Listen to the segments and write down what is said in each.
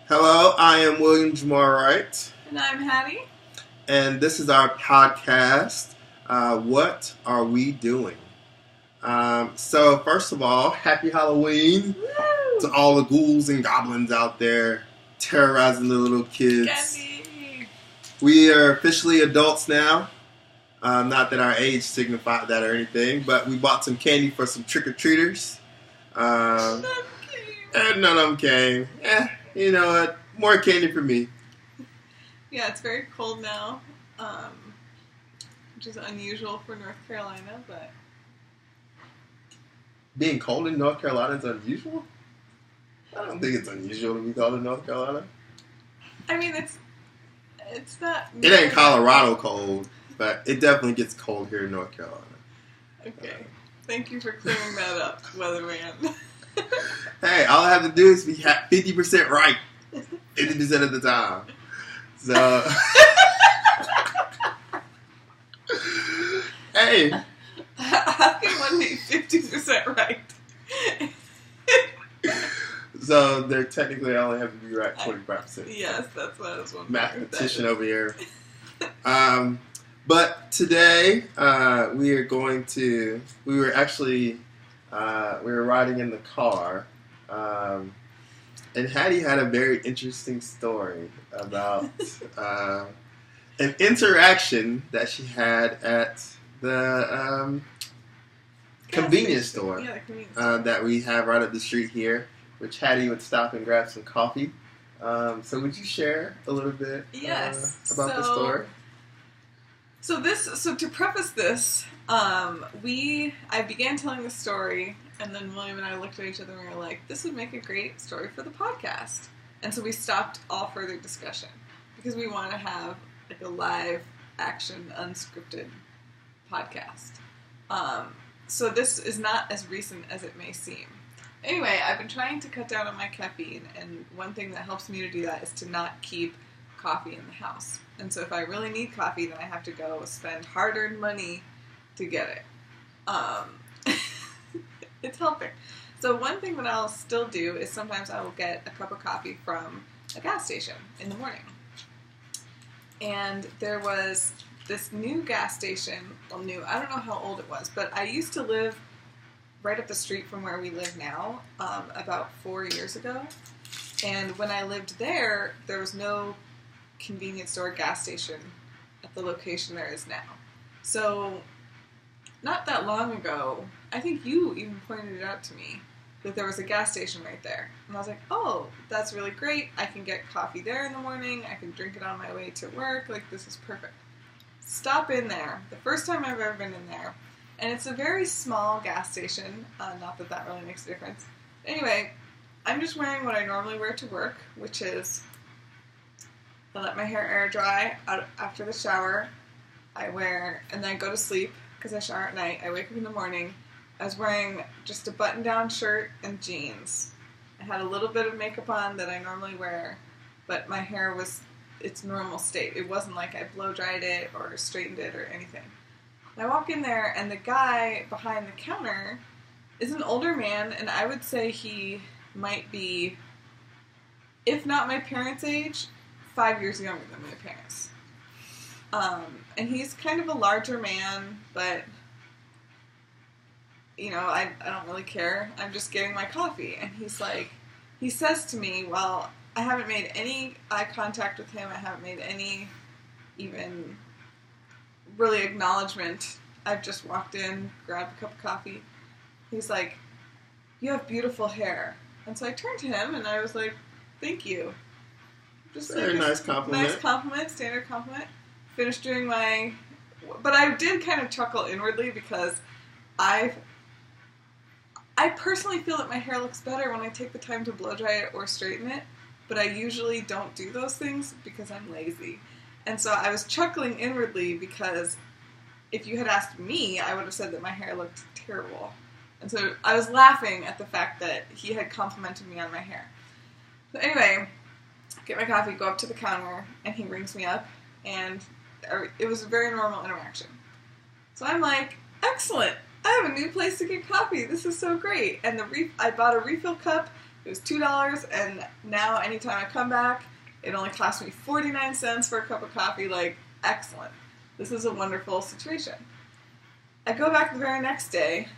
Hello, I am William Jamal Wright, And I'm Hattie. and this is our podcast. What are we doing? So, first of all, happy Halloween Woo! to all the ghouls and goblins out there terrorizing the little kids. Candy! We are officially adults now. Not that our age signified that or anything, but we bought some candy for some trick-or-treaters. And none of them came. You know what? More candy for me. Yeah, it's very cold now, which is unusual for North Carolina, but... Being cold in North Carolina is unusual? I don't think it's unusual to be cold in North Carolina. I mean, it's not... It ain't Colorado cold, but it definitely gets cold here in North Carolina. Okay. Thank you for clearing that up, weatherman. Hey, all I have to do is be 50% right 50% of the time. So, hey. How can one be 50% right? So, they're technically only have to be right 25%. Yes, that's what I was wondering. Mathematician over here. But today, we were riding in the car, and Hattie had a very interesting story about an interaction that she had at the convenience store, yeah, the convenience store that we have right up the street here, which Hattie would stop and grab some coffee. So would you share a little bit about the story? So to preface this, I began telling the story, and then William and I looked at each other and we were like, this would make a great story for the podcast. And so we stopped all further discussion because we want to have like a live action, unscripted podcast. So this is not as recent as it may seem. Anyway, I've been trying to cut down on my caffeine, and one thing that helps me to do that is to not keep coffee in the house. And so if I really need coffee, then I have to go spend hard-earned money to get it. It's helping. So one thing that I'll still do is sometimes I will get a cup of coffee from a gas station in the morning. And there was this new gas station, I don't know how old it was, but I used to live right up the street from where we live now, about 4 years ago. And when I lived there, there was no convenience store gas station at the location there is now. So not that long ago, I think you even pointed it out to me, that there was a gas station right there. And I was like, oh, that's really great. I can get coffee there in the morning. I can drink it on my way to work. Like, this is perfect. Stop in there. The first time I've ever been in there. And it's a very small gas station. Not that that really makes a difference. Anyway, I'm just wearing what I normally wear to work, which is I let my hair air dry after the shower. And then I go to sleep because I shower at night. I wake up in the morning. I was wearing just a button-down shirt and jeans. I had a little bit of makeup on that I normally wear, but my hair was its normal state. It wasn't like I blow-dried it or straightened it or anything. And I walk in there, and the guy behind the counter is an older man, and I would say he might be, if not my parents' age, 5 years younger than my parents. And he's kind of a larger man, but, you know, I don't really care. I'm just getting my coffee. And he says to me, well, I haven't made any eye contact with him. I haven't made any even really acknowledgement. I've just walked in, grabbed a cup of coffee. He's like, you have beautiful hair. And so I turned to him and I was like, thank you. Just Very nice compliment. Nice compliment, standard compliment. Finished doing but I did kind of chuckle inwardly because I personally feel that my hair looks better when I take the time to blow dry it or straighten it, but I usually don't do those things because I'm lazy. And so I was chuckling inwardly because if you had asked me, I would have said that my hair looked terrible. And so I was laughing at the fact that he had complimented me on my hair. So anyway, get my coffee, go up to the counter, and he rings me up, and it was a very normal interaction. So I'm like, excellent, I have a new place to get coffee, this is so great. And I bought a refill cup It was $2, and now anytime I come back, it only costs me 49 cents for a cup of coffee. Like, excellent. This is a wonderful situation. I go back the very next day,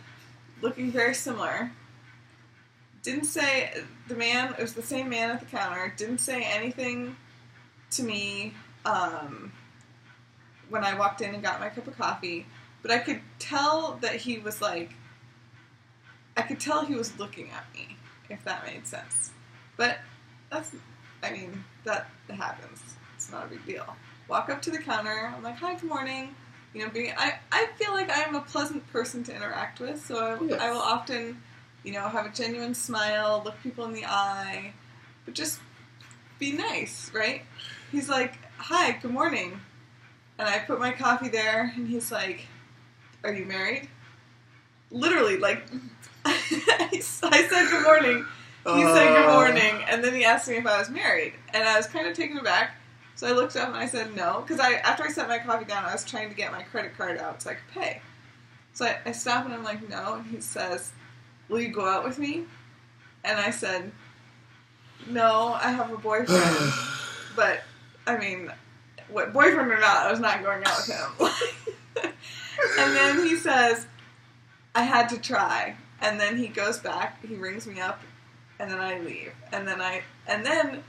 looking very similar. Didn't say, it was the same man at the counter, didn't say anything to me when I walked in and got my cup of coffee, but I could tell that he was like, I could tell he was looking at me, if that made sense. But that happens. It's not a big deal. Walk up to the counter, I'm like, hi, good morning. You know, I feel like I'm a pleasant person to interact with, so I will often, you know, have a genuine smile, look people in the eye, but just be nice, right? He's like, hi, good morning. And I put my coffee there, and he's like, are you married? Literally, like, I said good morning. He said good morning, and then he asked me if I was married. And I was kind of taken aback, so I looked up and I said no. Because after I set my coffee down, I was trying to get my credit card out so I could pay. So I stop and I'm like, no. And he says, will you go out with me? And I said, no, I have a boyfriend. But, I mean, what, boyfriend or not, I was not going out with him. And then he says, I had to try. And then he goes back, he rings me up, and then I leave. And then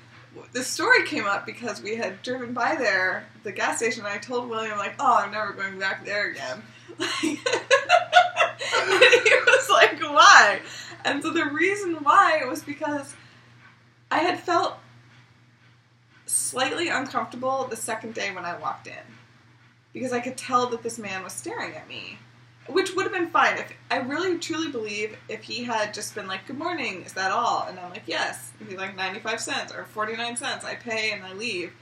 the story came up because we had driven by there, the gas station, and I told William, like, oh, I'm never going back there again. And he was like, why? And so the reason why was because I had felt slightly uncomfortable the second day when I walked in. Because I could tell that this man was staring at me. Which would have been fine. If I really truly believe if he had just been like, good morning, is that all? And I'm like, yes. And he's like, 95 cents or 49 cents. I pay and I leave.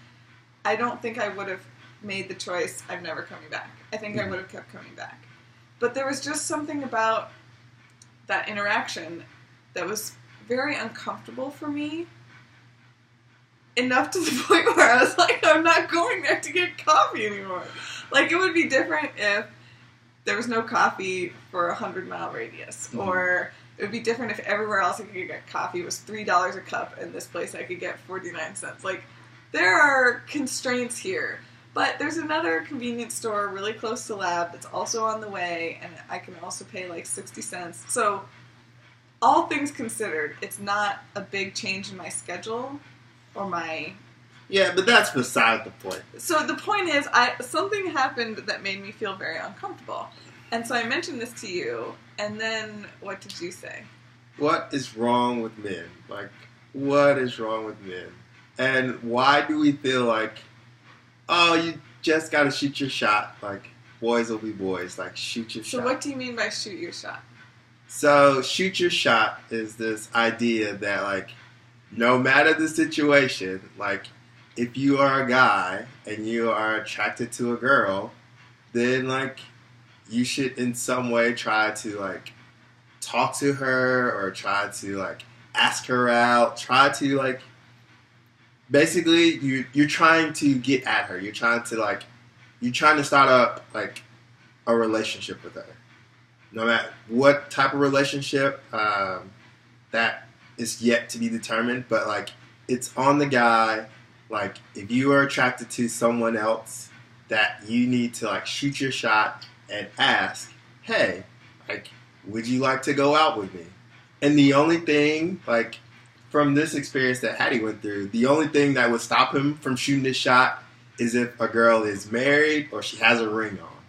I don't think I would have made the choice, I'm never coming back. I think I would have kept coming back. But there was just something about that interaction that was very uncomfortable for me. Enough to the point where I was like, I'm not going there to get coffee anymore. Like, it would be different if there was no coffee for a 100-mile radius. Mm-hmm. Or it would be different if everywhere else I could get coffee was $3 a cup, and this place I could get 49 cents. Like, there are constraints here. But there's another convenience store really close to Lab that's also on the way, and I can also pay like 60 cents. So, all things considered, it's not a big change in my schedule or my... Yeah, but that's beside the point. So the point is, something happened that made me feel very uncomfortable. And so I mentioned this to you, and then what did you say? What is wrong with men? Like, what is wrong with men? And why do we feel like, oh, you just gotta shoot your shot. Like, boys will be boys. Like, shoot your shot. So what do you mean by shoot your shot? So, shoot your shot is this idea that, like, no matter the situation, like, if you are a guy and you are attracted to a girl, then, like, you should in some way try to, like, talk to her or try to, like, ask her out. Try to, like, basically, you're trying to get at her. You're trying to start up, like, a relationship with her. No matter what type of relationship, that is yet to be determined. But, like, it's on the guy. Like, if you are attracted to someone else, that you need to, like, shoot your shot and ask, hey, like, would you like to go out with me? And the only thing, like, from this experience that Hattie went through, the only thing that would stop him from shooting his shot is if a girl is married or she has a ring on.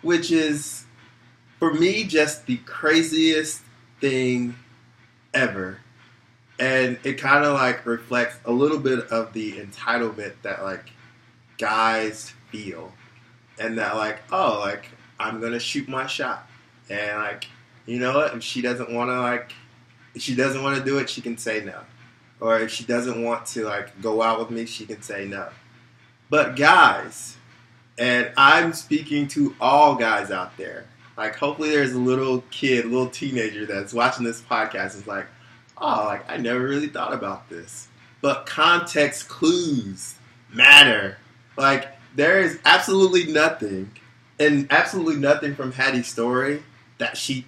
Which is, for me, just the craziest thing ever. And it kind of, like, reflects a little bit of the entitlement that, like, guys feel. And that, like, oh, like, I'm going to shoot my shot. And, like, you know what? If she doesn't want to, like, if she doesn't want to do it, she can say no. Or if she doesn't want to, like, go out with me, she can say no. But guys, and I'm speaking to all guys out there, like, hopefully there's a little kid, a little teenager that's watching this podcast and is like, oh, like, I never really thought about this. But context clues matter. Like, there is absolutely nothing, and absolutely nothing from Hattie's story that she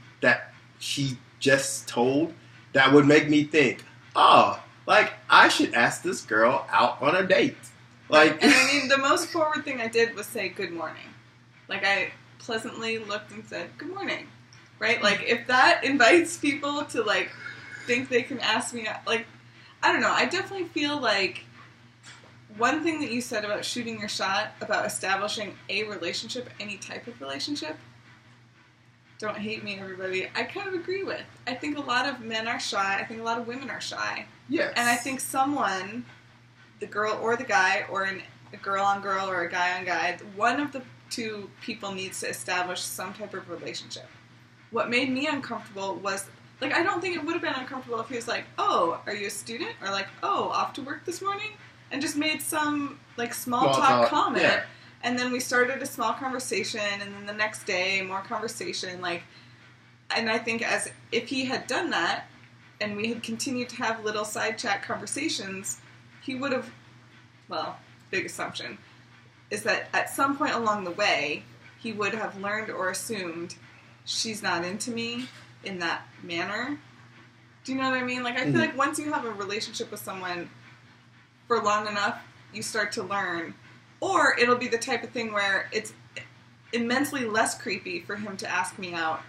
just told that would make me think, oh, like, I should ask this girl out on a date. Like, and I mean, the most forward thing I did was say good morning. Like, I pleasantly looked and said good morning, right? Like, if that invites people to, like, think they can ask me out, like, I don't know. I definitely feel like one thing that you said about shooting your shot, about establishing a relationship, any type of relationship, don't hate me, everybody, I kind of agree with. I think a lot of men are shy. I think a lot of women are shy. yes. And I think someone, the girl or the guy, or a girl on girl or a guy on guy, one of the two people needs to establish some type of relationship. What made me uncomfortable was, like, I don't think it would have been uncomfortable if he was like, oh, are you a student? Or like, oh, off to work this morning? And just made some, like, small talk comment. Yeah. And then we started a small conversation, and then the next day, more conversation, like, and I think as if he had done that, and we had continued to have little side chat conversations, he would have, well, big assumption, is that at some point along the way, he would have learned or assumed she's not into me in that manner. Do you know what I mean? Like, I feel like once you have a relationship with someone for long enough, you start to learn. Or it'll be the type of thing where it's immensely less creepy for him to ask me out.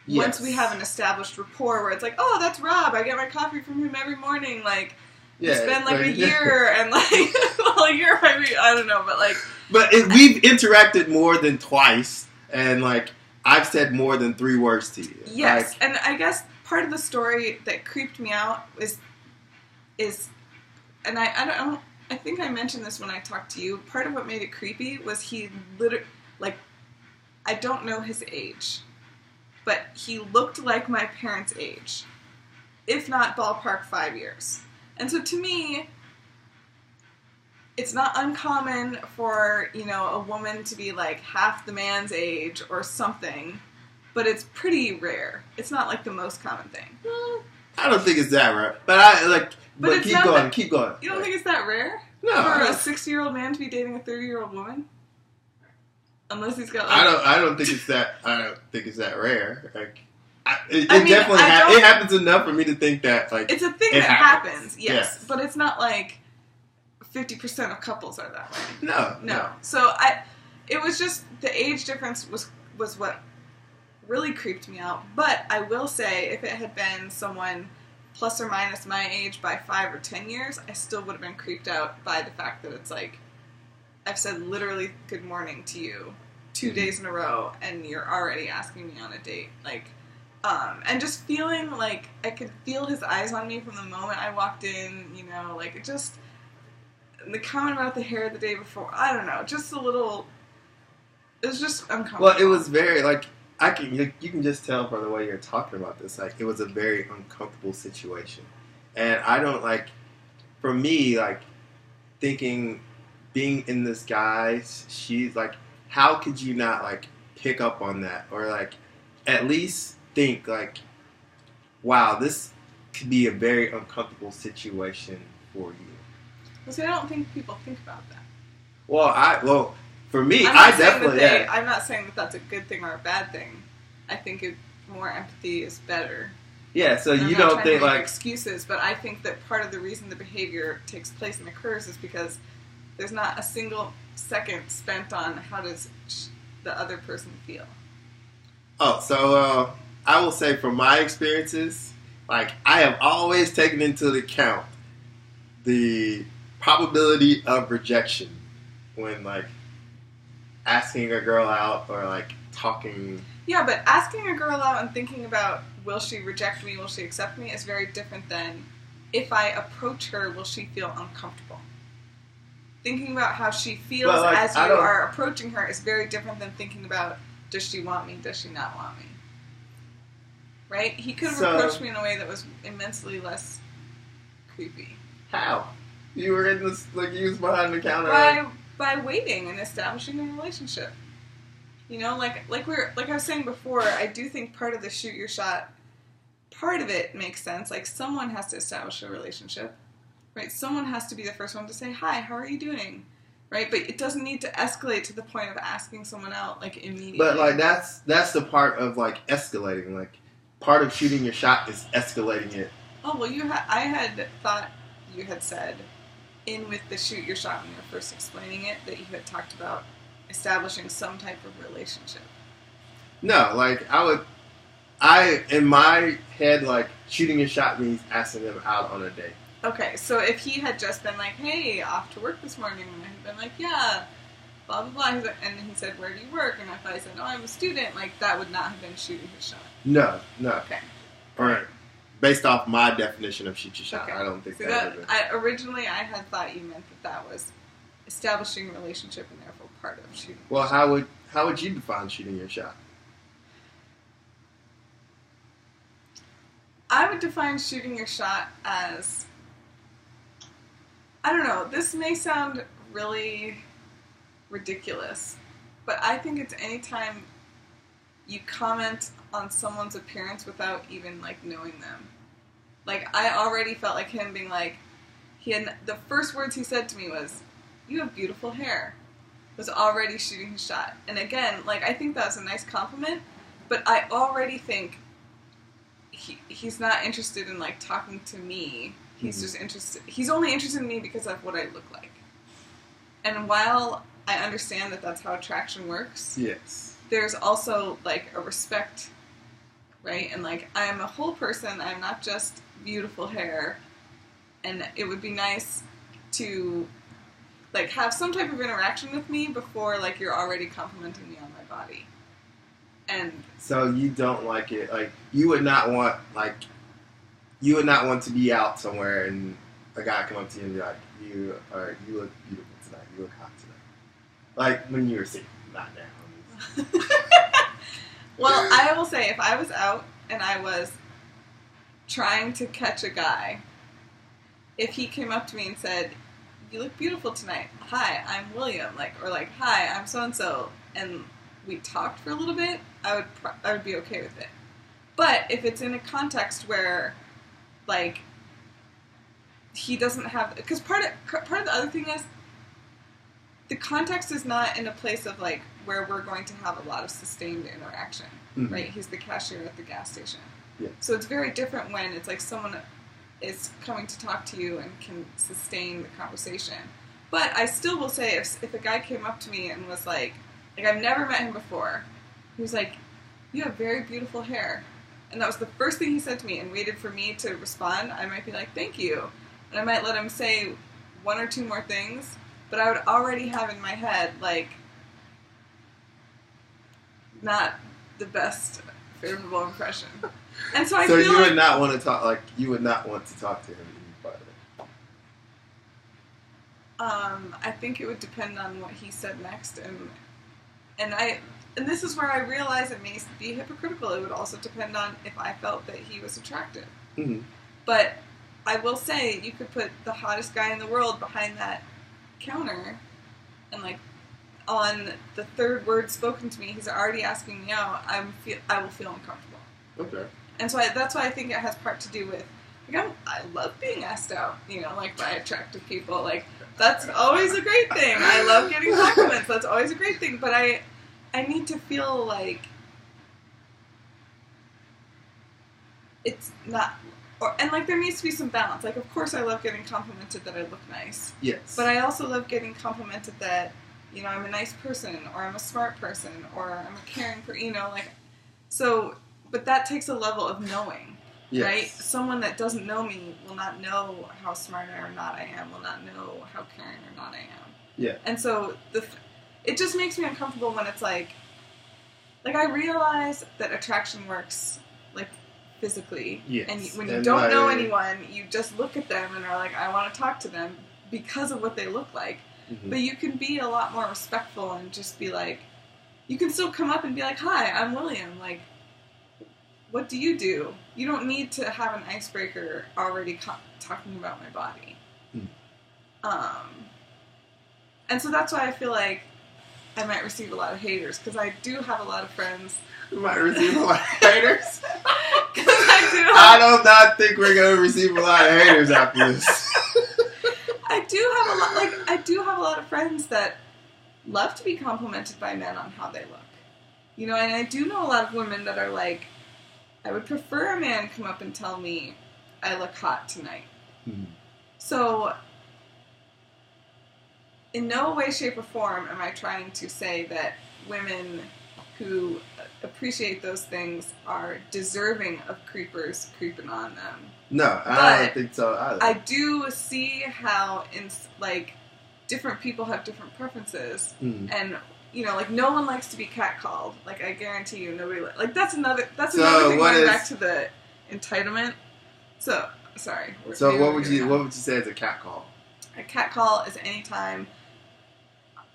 Yes. Once we have an established rapport where it's like, oh, that's Rob. I get my coffee from him every morning. Like, we spend like a year and like, well, a year, I mean, I don't know, but like. But we've interacted more than twice, and like, I've said more than 3 words to you. Yes, like, and I guess part of the story that creeped me out is, and I think I mentioned this when I talked to you. Part of what made it creepy was he literally, like, I don't know his age, but he looked like my parents' age, if not ballpark 5 years. And so to me, it's not uncommon for, you know, a woman to be like half the man's age or something, but it's pretty rare. It's not like the most common thing. I don't think it's that rare, but keep going, keep going. You don't think it's that rare? No. For a 60-year-old man to be dating a 30-year-old woman? Unless he's got like... I don't think it's that rare. Like, it definitely it happens enough for me to think that, like, it's a thing that happens, yes. But it's not like 50% of couples are that way. No. So it was just the age difference was what really creeped me out. But I will say, if it had been someone plus or minus my age by 5 or 10 years, I still would have been creeped out by the fact that it's like, I've said literally good morning to you 2 days in a row, and you're already asking me on a date. Like, and just feeling like I could feel his eyes on me from the moment I walked in, you know, like, it just, the comment about the hair the day before, I don't know, just a little, it was just uncomfortable. Well, it was very, like, you can just tell from the way you're talking about this, like, it was a very uncomfortable situation. And I don't, like, for me, like, thinking, being in this guy's, she's, like, how could you not, like, pick up on that? Or, like, at least think, like, wow, this could be a very uncomfortable situation for you. Well, see, I don't think people think about that. Well, for me, I definitely... I'm not saying that that's a good thing or a bad thing. I think more empathy is better. Yeah, so and you don't think, like... excuses, but I think that part of the reason the behavior takes place and occurs is because there's not a single second spent on how does the other person feel. Oh, so I will say from my experiences, like, I have always taken into account the probability of rejection when, like, asking a girl out or, like, talking. Yeah, but asking a girl out and thinking about, will she reject me, will she accept me, is very different than, if I approach her, will she feel uncomfortable? Thinking about how she feels as you are approaching her is very different than thinking about, does she want me, does she not want me? Right? He could have approached me in a way that was immensely less How? You were in this, like, you was behind the counter. By waiting and establishing a relationship. You know, like I was saying before, I do think part of the shoot your shot, part of it makes sense. Like, someone has to establish a relationship, right? Someone has to be the first one to say, hi, how are you doing? Right? But it doesn't need to escalate to the point of asking someone out, like, immediately. But, like, that's the part of, like, escalating. Like, part of shooting your shot is escalating it Oh, well, I had thought you had said in with the shoot your shot when you were first explaining it that you had talked about establishing some type of relationship. No, like in my head, like shooting your shot means asking them out on a date. Okay, so if he had just been like, hey, off to work this morning, and I had been like, yeah, blah, blah, blah, and he said, where do you work? And if I said, oh, I'm a student, like, that would not have been shooting his shot. No. Okay. All right. Based off my definition of shoot your shot, okay. I don't think so that would have been. Originally, I had thought you meant that was establishing a relationship and therefore part of shooting. Well, how would you define shooting your shot? I would define shooting your shot as, I don't know, this may sound really ridiculous, but I think it's anytime you comment on someone's appearance without even, like, knowing them. Like, I already felt like him being like, the first words he said to me was, you have beautiful hair, was already shooting his shot. And again, like, I think that was a nice compliment, but I already think he's not interested in, like, talking to me. He's just interested, he's only interested in me because of what I look like. And while I understand that that's how attraction works, yes, there's also, like, a respect, right? And, like, I'm a whole person, I'm not just beautiful hair, and it would be nice to, like, have some type of interaction with me before, like, you're already complimenting me on my body. And so you don't like it, like, you would not want to be out somewhere and a guy come up to you and be like, you look beautiful tonight, you look hot tonight. Like, when you were single, not now. Well, I will say, if I was out and I was trying to catch a guy, if he came up to me and said, you look beautiful tonight, hi, I'm William, like, or like, hi, I'm so-and-so, and we talked for a little bit, I would be okay with it. But if it's in a context where, like, he doesn't have, because part of the other thing is, the context is not in a place of, like, where we're going to have a lot of sustained interaction, right? He's the cashier at the gas station. Yeah. So it's very different when it's like someone is coming to talk to you and can sustain the conversation. But I still will say, if a guy came up to me and was like I've never met him before, he was like, you have very beautiful hair. And that was the first thing he said to me, and waited for me to respond, I might be like, thank you. And I might let him say one or two more things, but I would already have in my head, like, not the best favorable impression. And so I feel you would not want to talk, like, you would not want to talk to him in private. I think it would depend on what he said next, and this is where I realize it may be hypocritical. It would also depend on if I felt that he was attractive. Mm-hmm. But I will say, you could put the hottest guy in the world behind that counter, and, like, on the third word spoken to me, he's already asking me out, I will feel uncomfortable. Okay. And so that's why I think it has part to do with, like, I love being asked out, like, by attractive people. Like, that's always a great thing. I love getting compliments. That's always a great thing. But I need to feel like it's not, and, like, there needs to be some balance. Like, of course I love getting complimented that I look nice. Yes. But I also love getting complimented that, I'm a nice person, or I'm a smart person, or I'm a caring person, like, so, but that takes a level of knowing. Yes. Right? Someone that doesn't know me will not know how smart or not I am, will not know how caring or not I am. Yeah. And so it just makes me uncomfortable when it's like I realize that attraction works, like, physically. Yes. And when you don't know anyone, you just look at them and are like, I want to talk to them because of what they look like. Mm-hmm. But you can be a lot more respectful and just be like, you can still come up and be like, hi, I'm William, like, what do you do? You don't need to have an icebreaker already talking about my body. And so that's why I feel like I might receive a lot of haters, because I do have a lot of friends. You might receive a lot of haters? I do not think we're going to receive a lot of haters after this. I do have a lot of friends that love to be complimented by men on how they look. And I do know a lot of women that are like, I would prefer a man come up and tell me, I look hot tonight. Mm-hmm. So, in no way, shape, or form am I trying to say that women who appreciate those things are deserving of creepers creeping on them. No, I don't think so either. I do see how, different people have different preferences, and, no one likes to be catcalled. Like, I guarantee you, nobody that's another thing going back to the entitlement. So, sorry. So what would you say is a catcall? A catcall is any time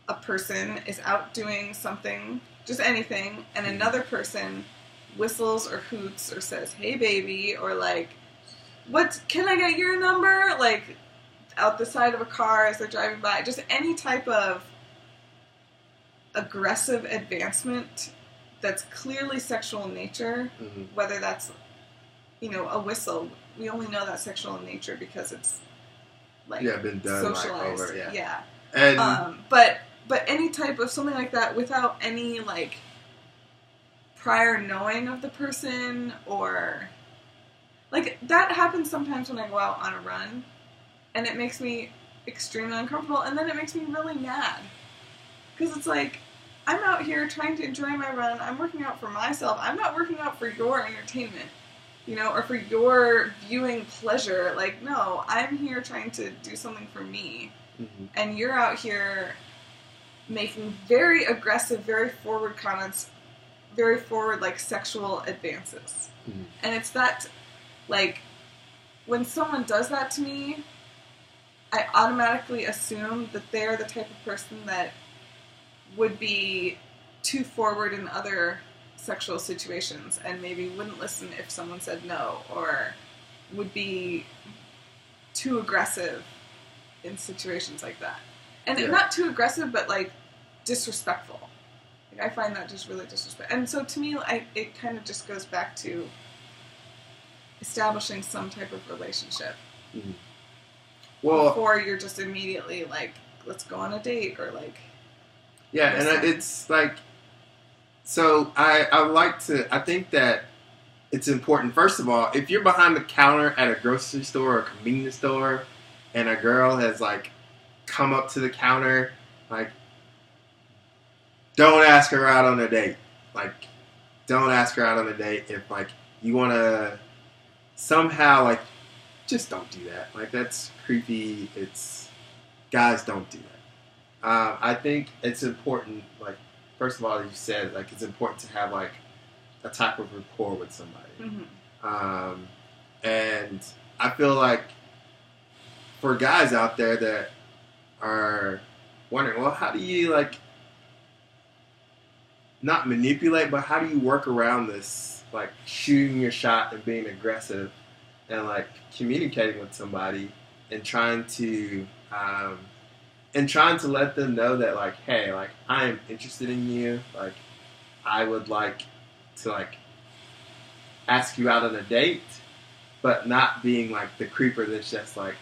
a person is out doing something, just anything, and another person whistles or hoots or says, "Hey, baby," or can I get your number? Like, out the side of a car as they're driving by. Just any type of aggressive advancement that's clearly sexual in nature, whether that's, a whistle. We only know that's sexual in nature because it's, been done, socialized. Over, yeah. And, but any type of something like that without any, prior knowing of the person or... that happens sometimes when I go out on a run, and it makes me extremely uncomfortable, and then it makes me really mad. Because it's I'm out here trying to enjoy my run, I'm working out for myself, I'm not working out for your entertainment, or for your viewing pleasure. No, I'm here trying to do something for me, and you're out here making very aggressive, very forward comments, very forward, sexual advances. And it's that... when someone does that to me, I automatically assume that they're the type of person that would be too forward in other sexual situations and maybe wouldn't listen if someone said no, or would be too aggressive in situations like that. And not too aggressive, but disrespectful. I find that just really disrespectful. And so to me, it kind of just goes back to establishing some type of relationship. Well, before you're just immediately let's go on a date, or it's so I think that it's important. First of all, if you're behind the counter at a grocery store or a convenience store and a girl has come up to the counter, don't ask her out on a date. Don't ask her out on a date if you want to somehow just don't do that. That's creepy. Guys don't do that. I think it's important. First of all, you said it's important to have a type of rapport with somebody. And I feel for guys out there that are wondering, well, how do you not manipulate, but how do you work around this shooting your shot and being aggressive and communicating with somebody and trying to let them know that hey, I am interested in you, I would like to ask you out on a date, but not being the creeper that's just I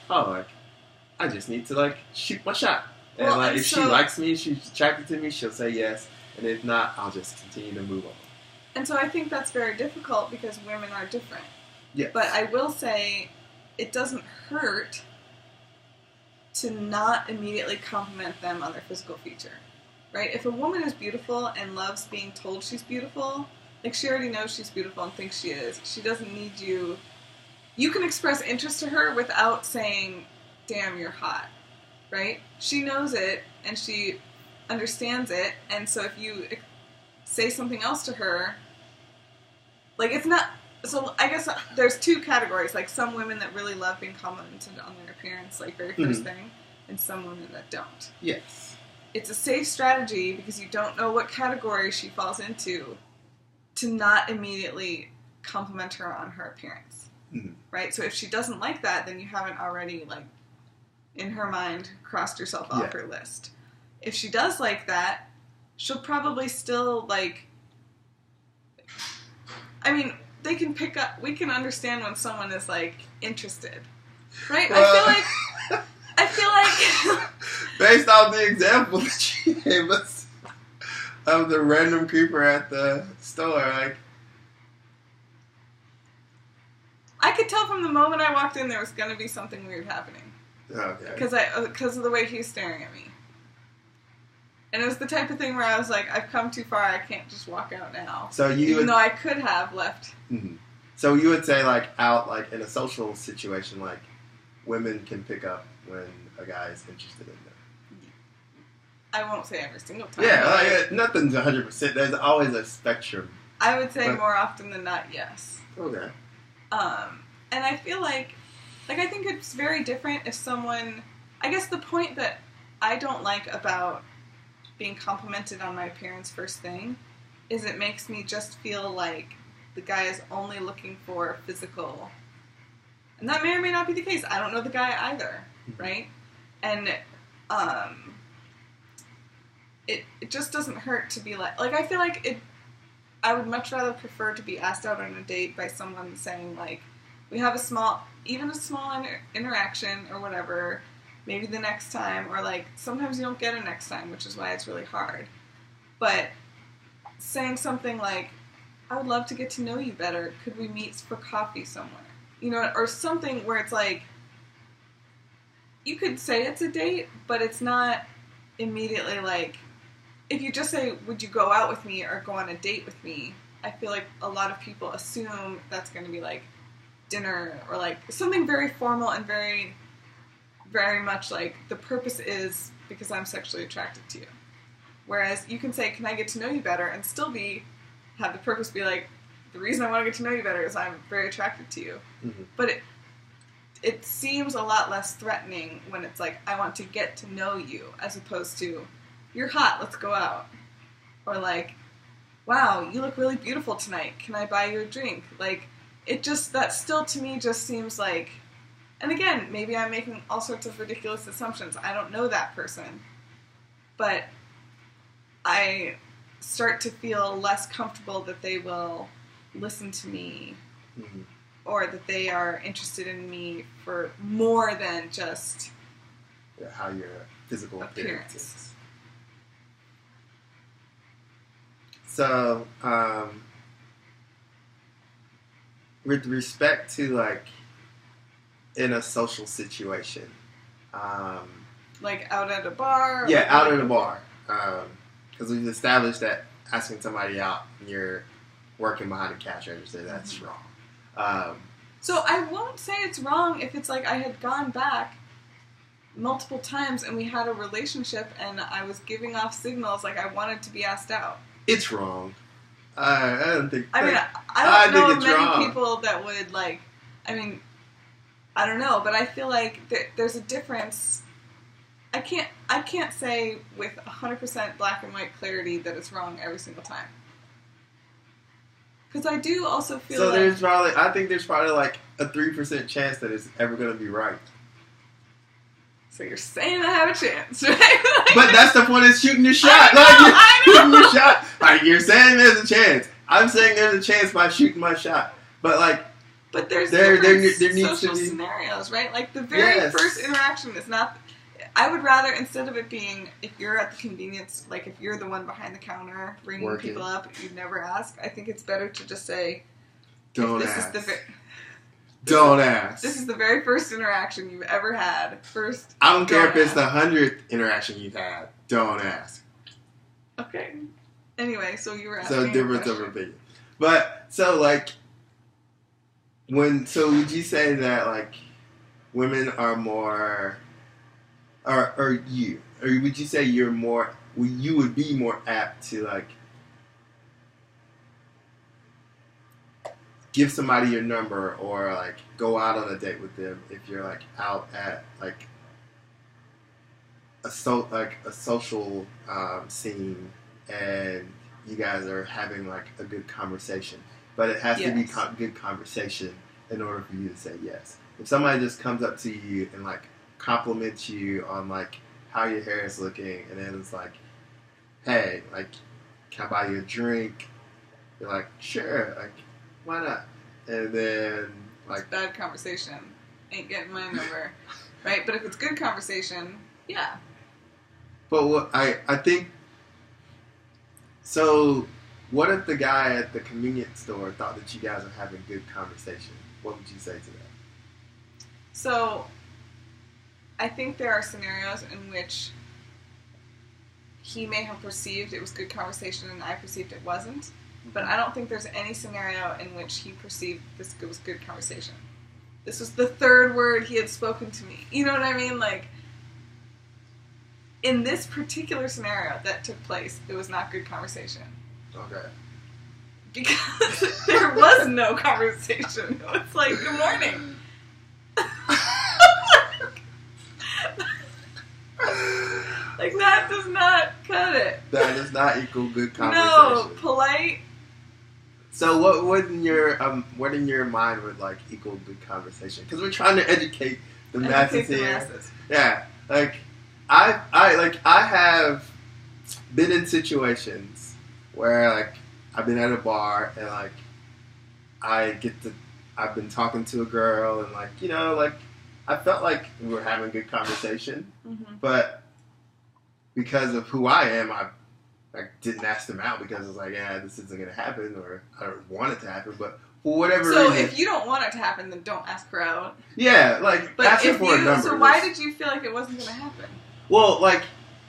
just need to shoot my shot, and if she likes me, she's attracted to me, she'll say yes, and if not, I'll just continue to move on. And so I think that's very difficult because women are different. Yes. But I will say it doesn't hurt to not immediately compliment them on their physical feature, right? If a woman is beautiful and loves being told she's beautiful, she already knows she's beautiful and thinks she is. She doesn't need you. You can express interest to her without saying, "Damn, you're hot," right? She knows it and she understands it, and so if you say something else to her, it's not... So I guess there's two categories, some women that really love being complimented on their appearance, very first thing, and some women that don't. Yes. It's a safe strategy because you don't know what category she falls into to not immediately compliment her on her appearance, right? So if she doesn't like that, then you haven't already, in her mind, crossed yourself off her list. If she does like that, she'll probably still, I mean... They can pick up... We can understand when someone is, interested. Right? Well, I feel like... Based on the example that you gave us of the random creeper at the store, I could tell from the moment I walked in there was going to be something weird happening. Okay. Because of the way he was staring at me. And it was the type of thing where I was like, I've come too far, I can't just walk out now. So Even though I could have left. Mm-hmm. So you would say, like, out, like, in a social situation, like, women can pick up when a guy is interested in them. I won't say every single time. Yeah, like, nothing's 100%. There's always a spectrum. I would say more often than not, yes. Okay. And I feel like I think it's very different if someone, I guess the point that I don't like about being complimented on my appearance first thing is it makes me just feel like the guy is only looking for physical, and that may or may not be the case. I don't know the guy either, right? And it just doesn't hurt to be like I feel like I would much rather prefer to be asked out on a date by someone saying, like, we have a small interaction or whatever, maybe the next time, or, like, sometimes you don't get a next time, which is why it's really hard. But saying something like, I would love to get to know you better. Could we meet for coffee somewhere? You know, or something where it's like, you could say it's a date, but it's not immediately like, if you just say, would you go out with me or go on a date with me, I feel like a lot of people assume that's going to be like dinner or like something very formal and very, very much like the purpose is because I'm sexually attracted to you. Whereas you can say, can I get to know you better, and still have the purpose be like, the reason I want to get to know you better is I'm very attracted to you. Mm-hmm. But it seems a lot less threatening when it's like, I want to get to know you, as opposed to, you're hot, let's go out. Or like, wow, you look really beautiful tonight, can I buy you a drink? Like, that still to me just seems like, and again, maybe I'm making all sorts of ridiculous assumptions. I don't know that person. But I start to feel less comfortable that they will listen to me, mm-hmm. or that they are interested in me for more than just how your physical appearance is. So, with respect to, like, in a social situation, like out at a bar? Yeah, out at a bar. Because we've established that asking somebody out and you're working behind a cash register, that's mm-hmm. wrong. So I won't say it's wrong if it's like I had gone back multiple times and we had a relationship and I was giving off signals like I wanted to be asked out. It's wrong. I don't think... I mean, I don't know of many people that would, like... I mean, I don't know, but I feel like there's a difference. I can't say with 100% black and white clarity that it's wrong every single time. Because I do also feel like... I think there's probably like a 3% chance that it's ever going to be right. So you're saying I have a chance, right? But that's the point of shooting your shot. I know. Shooting your shot. Like, you're saying there's a chance. I'm saying there's a chance by shooting my shot. But like... But there's there needs social to be scenarios, right? Like the very first interaction is not... I would rather, instead of it being, if you're at the convenience, like if you're the one behind the counter ringing people up, you'd never ask. I think it's better to just say, don't ask. Don't ask. This is the very first interaction you've ever had. I don't care if it's the 100th interaction you've had. Don't ask. Okay. Anyway, so you were asking. So difference of opinion. But, so like, would you say that like women are more, or would you say you would be more apt to like give somebody your number or like go out on a date with them if you're like out at like a social scene and you guys are having like a good conversation, but it has to be good conversation in order for you to say yes. If somebody just comes up to you and like compliments you on like how your hair is looking and then it's like, hey, like, can I buy you a drink? You're like, sure, like, why not? And then, like... It's bad conversation. Ain't getting my number. Right? But if it's good conversation, yeah. But what I think... So, what if the guy at the convenience store thought that you guys are having good conversation? what would you say to that? So, I think there are scenarios in which he may have perceived it was good conversation and I perceived it wasn't. But I don't think there's any scenario in which he perceived this was good conversation. This was the third word he had spoken to me. You know what I mean? Like, in this particular scenario that took place, it was not good conversation. Okay. Because there was no conversation. It was like, good morning. Like, that does not cut it. That does not equal good conversation. No, polite. So what in your mind would like equal good conversation? Because we're trying to educate the masses here. Yeah, like I have been in situations where like I've been at a bar and like I've been talking to a girl and like, you know, like I felt like we were having a good conversation, but because of who I am, I didn't ask them out because it's like, yeah, this isn't going to happen, or I don't want it to happen, but for whatever reason. So if you don't want it to happen, then don't ask her out. Yeah, like, ask her for a number. So why did you feel like it wasn't going to happen? Well, like,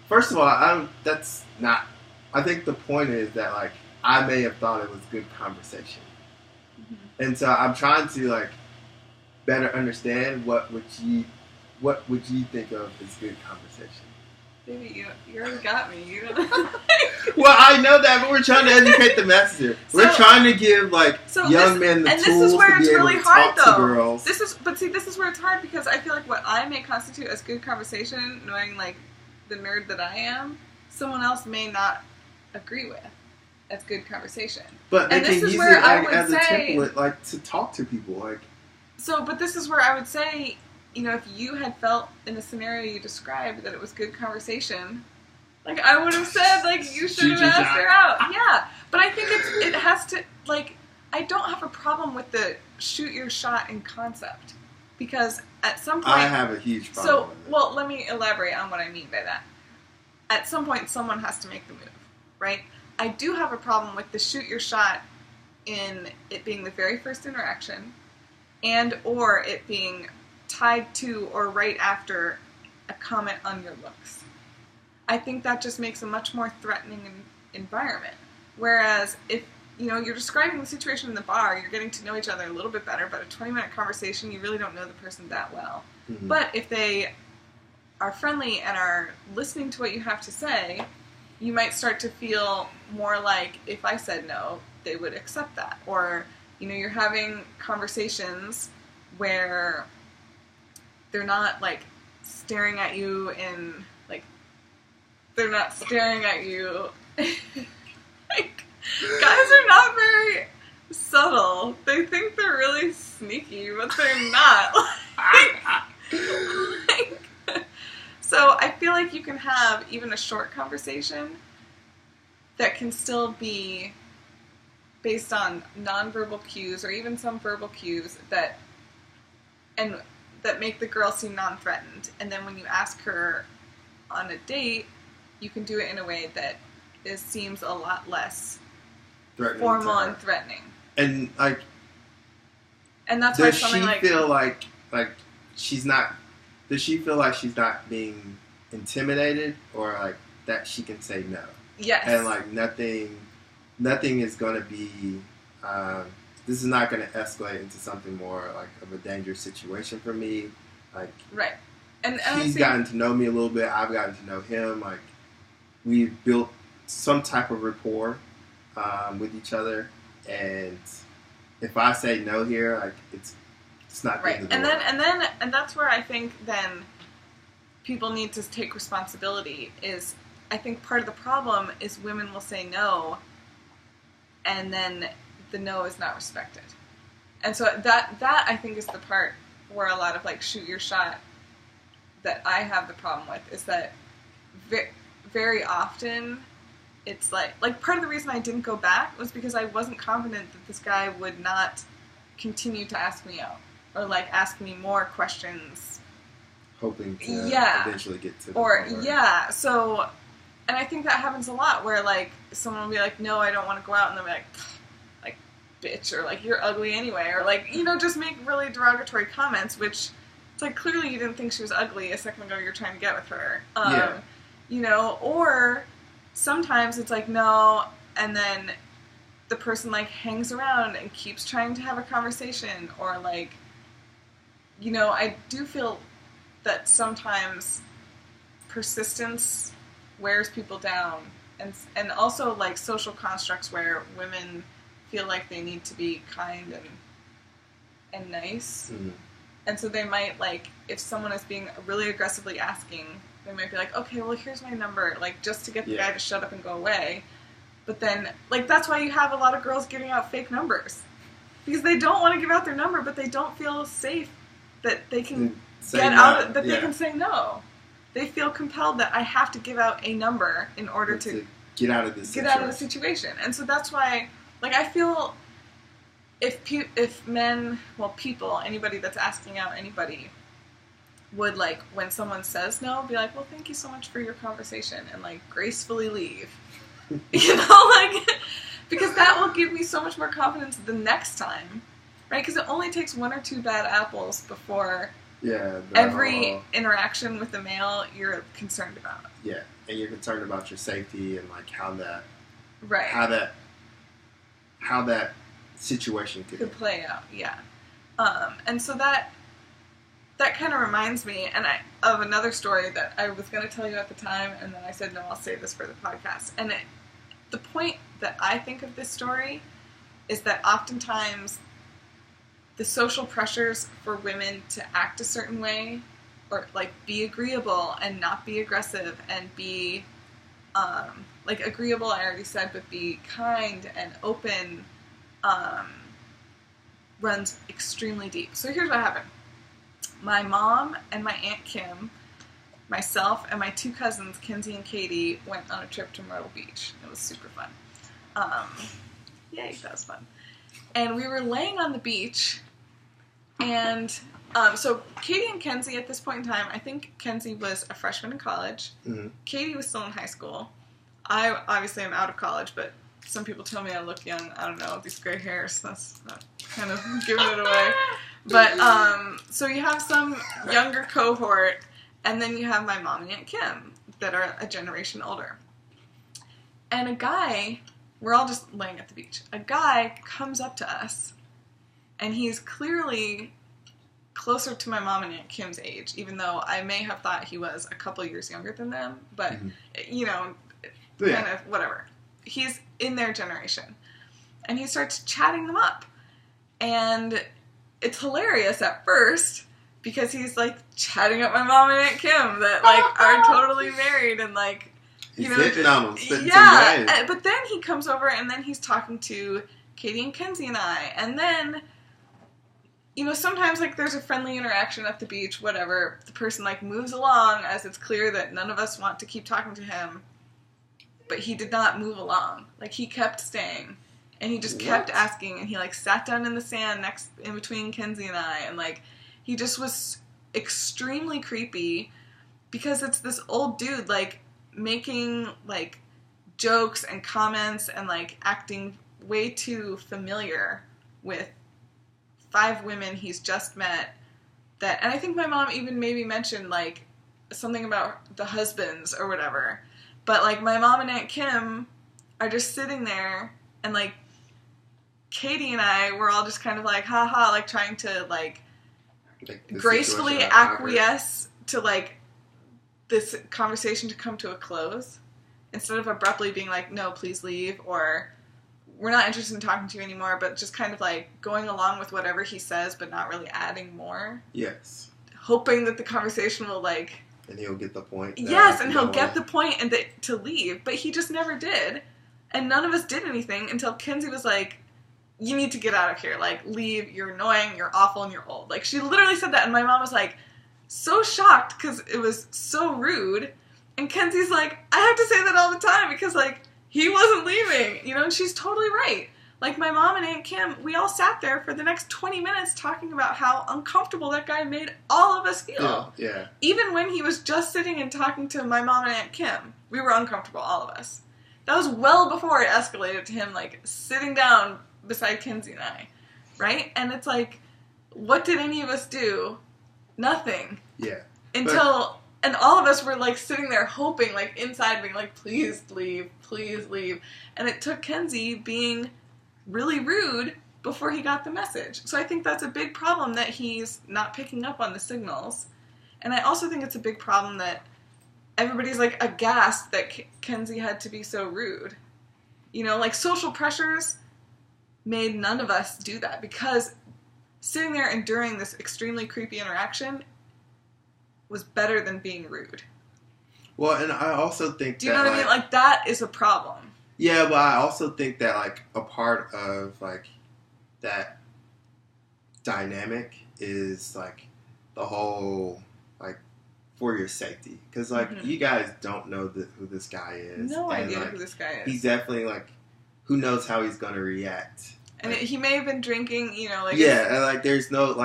first of all, I think the point is that, like, I may have thought it was good conversation. And so I'm trying to, like, better understand what would you think of as good conversation. Baby, you already got me. You don't Well, I know that, but we're trying to educate the masses here. We're trying to give young men the tools to be able to talk to girls. This is where it's hard because I feel like what I may constitute as good conversation, knowing like the nerd that I am, someone else may not agree with as good conversation. But they can use it as a template, like to talk to people, like. So, but this is where I would say, you know, if you had felt in the scenario you described that it was good conversation, like, I would have said, like, you should have asked her out. Yeah. But I think it has to, like, I don't have a problem with the shoot your shot in concept. Because at some point... I have a huge problem with it. Well, let me elaborate on what I mean by that. At some point, someone has to make the move, right? I do have a problem with the shoot your shot in it being the very first interaction and or it being tied to or right after a comment on your looks. I think that just makes a much more threatening environment. Whereas if, you know, you're describing the situation in the bar, you're getting to know each other a little bit better, but a 20-minute conversation, you really don't know the person that well. Mm-hmm. But if they are friendly and are listening to what you have to say, you might start to feel more like if I said no, they would accept that. Or, you know, you're having conversations where they're not, like, staring at you in, like, they're not staring at you. Like, guys are not very subtle. They think they're really sneaky, but they're not. So I feel like you can have even a short conversation that can still be based on nonverbal cues or even some verbal cues that make the girl seem non-threatened. And then when you ask her on a date, you can do it in a way that seems a lot less formal and threatening. And like, and that's why something like, feel like she's not? Does she feel like she's not being intimidated, or like that she can say no? Yes. And like nothing is going to be. This is not going to escalate into something more like of a dangerous situation for me. Like, right. And he's gotten to know me a little bit. I've gotten to know him. Like, we've built some type of rapport with each other. And if I say no here, like it's not right. And that's where I think then people need to take responsibility. Is I think part of the problem is women will say no, and then the no is not respected. And so that I think is the part where a lot of like shoot your shot that I have the problem with is that very often it's like part of the reason I didn't go back was because I wasn't confident that this guy would not continue to ask me out or like ask me more questions, hoping to eventually get to the point. So, and I think that happens a lot where like someone will be like, no, I don't want to go out, and they'll be like bitch, or like, you're ugly anyway, or like, you know, just make really derogatory comments, which it's like, clearly you didn't think she was ugly a second ago, you're trying to get with her. You know, or sometimes it's like, no, and then the person like hangs around and keeps trying to have a conversation, or like, you know, I do feel that sometimes persistence wears people down, and also like social constructs where women feel like they need to be kind and nice, and so they might, like, if someone is being really aggressively asking, they might be like, okay, well, here's my number, like, just to get the guy to shut up and go away. But then, like, that's why you have a lot of girls giving out fake numbers, because they don't want to give out their number, but they don't feel safe that they can get out, that they can say no. They feel compelled that I have to give out a number in order to get out of the situation. And so that's why, like, I feel if men, well, people, anybody that's asking out anybody, would, like, when someone says no, be like, well, thank you so much for your conversation, and, like, gracefully leave. You know, like, because that will give me so much more confidence the next time, right? Because it only takes one or two bad apples before every interaction with the male you're concerned about. Yeah, and you're concerned about your safety and, like, how that situation could play out. Yeah, and so that kind of reminds me, of another story that I was going to tell you at the time, and then I said, no, I'll save this for the podcast. And the point that I think of this story is that oftentimes the social pressures for women to act a certain way, or, like, be agreeable and not be aggressive, and be, like, agreeable, I already said, but be kind and open, runs extremely deep. So here's what happened. My mom and my Aunt Kim, myself, and my two cousins, Kenzie and Katie, went on a trip to Myrtle Beach. It was super fun. Yay, that was fun. And we were laying on the beach, and so Katie and Kenzie at this point in time, I think Kenzie was a freshman in college. Mm-hmm. Katie was still in high school. I obviously am out of college, but some people tell me I look young. I don't know, these gray hairs, that's not kind of giving it away. But, so you have some younger cohort, and then you have my mom and Aunt Kim that are a generation older. And a guy, we're all just laying at the beach, a guy comes up to us, and he's clearly closer to my mom and Aunt Kim's age, even though I may have thought he was a couple years younger than them, but, you know, kind of whatever. He's in their generation. And he starts chatting them up. And it's hilarious at first, because he's, like, chatting up my mom and Aunt Kim that, like, are totally married, and, like, you know, hitting on them, spitting some game. But then he comes over, and then he's talking to Katie and Kenzie and I, and then, you know, sometimes, like, there's a friendly interaction at the beach, whatever, the person, like, moves along as it's clear that none of us want to keep talking to him, but he did not move along. Like, he kept staying. And he just kept asking, and he, like, sat down in the sand in between Kenzie and I, and, like, he just was extremely creepy, because it's this old dude, like, making, like, jokes and comments and, like, acting way too familiar with 5 women he's just met, and I think my mom even maybe mentioned, like, something about the husbands or whatever, but, like, my mom and Aunt Kim are just sitting there, and, like, Katie and I were all just kind of like, haha, like, trying to, like gracefully acquiesce to, like, this conversation to come to a close, instead of abruptly being like, no, please leave, or we're not interested in talking to you anymore, but just kind of, like, going along with whatever he says, but not really adding more. Yes. Hoping that the conversation will, like... And he'll get the point. Yes, and he'll get the point and to leave, but he just never did. And none of us did anything until Kenzie was like, you need to get out of here. Like, leave. You're annoying. You're awful. And you're old. Like, she literally said that. And my mom was, like, so shocked because it was so rude. And Kenzie's like, I have to say that all the time because, like, he wasn't leaving. You know, and she's totally right. Like, my mom and Aunt Kim, we all sat there for the next 20 minutes talking about how uncomfortable that guy made all of us feel. Yeah. Even when he was just sitting and talking to my mom and Aunt Kim, we were uncomfortable, all of us. That was well before it escalated to him, like, sitting down beside Kenzie and I, right? And it's like, what did any of us do? Nothing. Yeah. And all of us were like sitting there hoping, like inside being like, please leave, please leave. And it took Kenzie being really rude before he got the message. So I think that's a big problem that he's not picking up on the signals. And I also think it's a big problem that everybody's like aghast that Kenzie had to be so rude. You know, like social pressures made none of us do that, because sitting there enduring this extremely creepy interaction was better than being rude. Well, and I also think do you know what I mean? Like, that is a problem. Yeah, but I also think that, like, a part of, like, that dynamic is, like, the whole, like, for your safety. Because, like, you guys don't know who this guy is. No idea who this guy is. He's definitely, like, who knows how he's going to react. And he may have been drinking, you know, like... Yeah, and, like, there's no,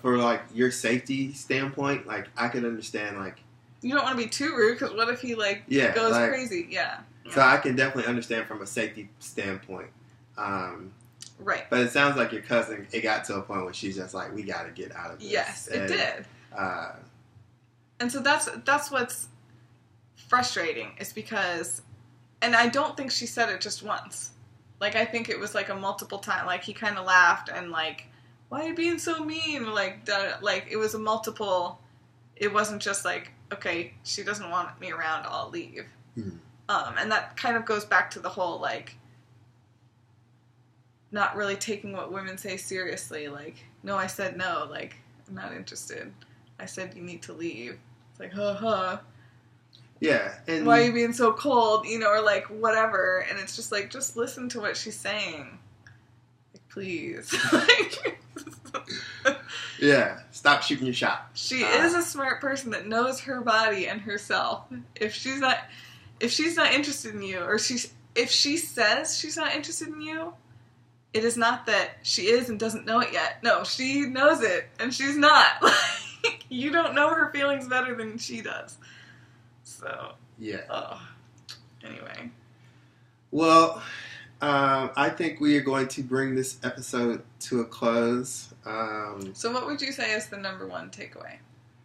for, like, your safety standpoint, like, I can understand, like... You don't want to be too rude, because what if he, like, goes crazy? Yeah. So I can definitely understand from a safety standpoint. Right. But it sounds like your cousin, it got to a point where she's just like, we got to get out of this. Yes, it did. And so that's what's frustrating, is because... And I don't think she said it just once. Like, I think it was, like, a multiple time. Like, he kind of laughed and, like, why are you being so mean? Like, it was a multiple... It wasn't just, like, okay, she doesn't want me around, I'll leave. Mm-hmm. And that kind of goes back to the whole, like, not really taking what women say seriously. Like, no, I said no. Like, I'm not interested. I said you need to leave. It's like, huh. Yeah. And why are you being so cold? You know, or like, whatever. And it's just like, just listen to what she's saying. Like, please. Yeah. Stop shooting your shot. She is a smart person that knows her body and herself. If she's not interested in you, or if she says she's not interested in you, it is not that she is and doesn't know it yet. No, she knows it, and she's not. Like, you don't know her feelings better than she does. So, yeah. Anyway. Well, I think we are going to bring this episode to a close. So what would you say is the number one takeaway?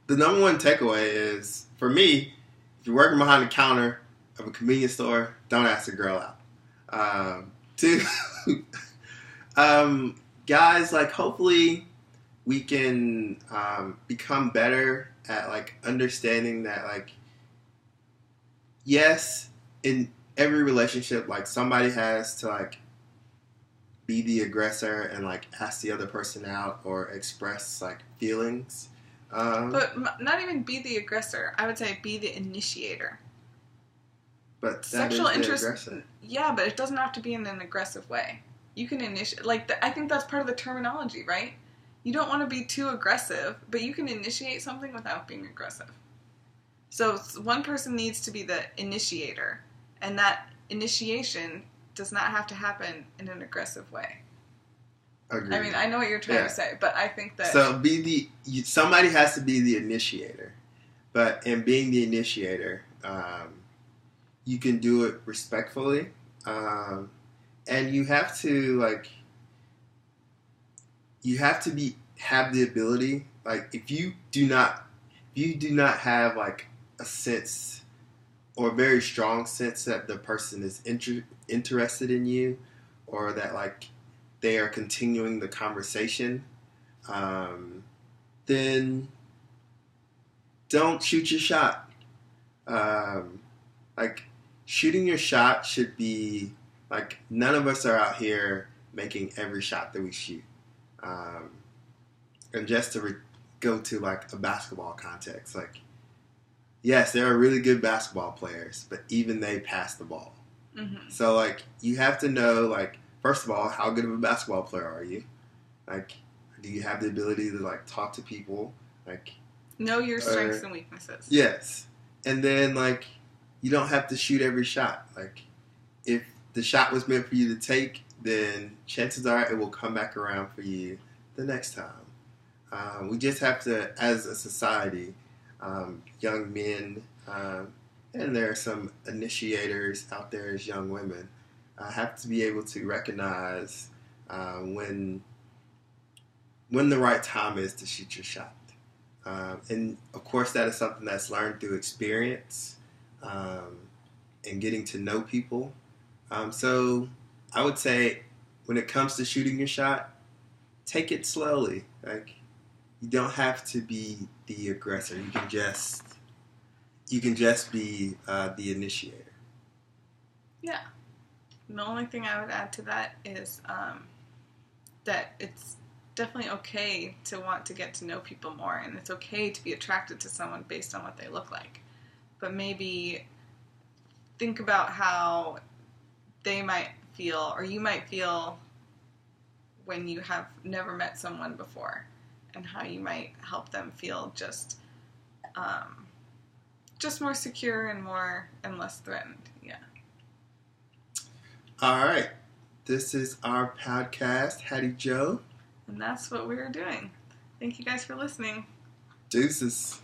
The number one takeaway is, for me, if you're working behind the counter of a convenience store, don't ask a girl out. Two, guys, like, hopefully we can become better at, like, understanding that, like, yes, in every relationship, like, somebody has to, like, be the aggressor and, like, ask the other person out or express, like, feelings. But not even be the aggressor. I would say be the initiator. But sexual interest, yeah, but it doesn't have to be in an aggressive way. You can initiate, like, I think that's part of the terminology, right? You don't want to be too aggressive, but you can initiate something without being aggressive. So one person needs to be the initiator, and that initiation does not have to happen in an aggressive way. Agreed. I mean, I know what you're trying to say, but I think that... So somebody has to be the initiator, but in being the initiator, you can do it respectfully, and you have to, like, have the ability, like, if you do not have, like, a sense or a very strong sense that the person is interested in you, or that, like, they are continuing the conversation, then don't shoot your shot. Like, shooting your shot should be, like, none of us are out here making every shot that we shoot. And just to go to, like, a basketball context, like, yes, there are really good basketball players, but even they pass the ball. Mm-hmm. So, like, you have to know, like, first of all, how good of a basketball player are you? Like, do you have the ability to, like, talk to people? Like, know your strengths and weaknesses. Yes. And then, like, you don't have to shoot every shot. Like, if the shot was meant for you to take, then chances are it will come back around for you the next time. We just have to, as a society, young men, and there are some initiators out there as young women, have to be able to recognize when the right time is to shoot your shot. And of course, that is something that's learned through experience and getting to know people. So I would say when it comes to shooting your shot, take it slowly. Like, you don't have to be the aggressor. You can just be the initiator. Yeah. And the only thing I would add to that is that it's definitely okay to want to get to know people more, and it's okay to be attracted to someone based on what they look like. But maybe think about how they might feel, or you might feel, when you have never met someone before, and how you might help them feel just more secure and less threatened. Yeah. All right. This is our podcast, HattieJo. And that's what we're doing. Thank you guys for listening. Deuces.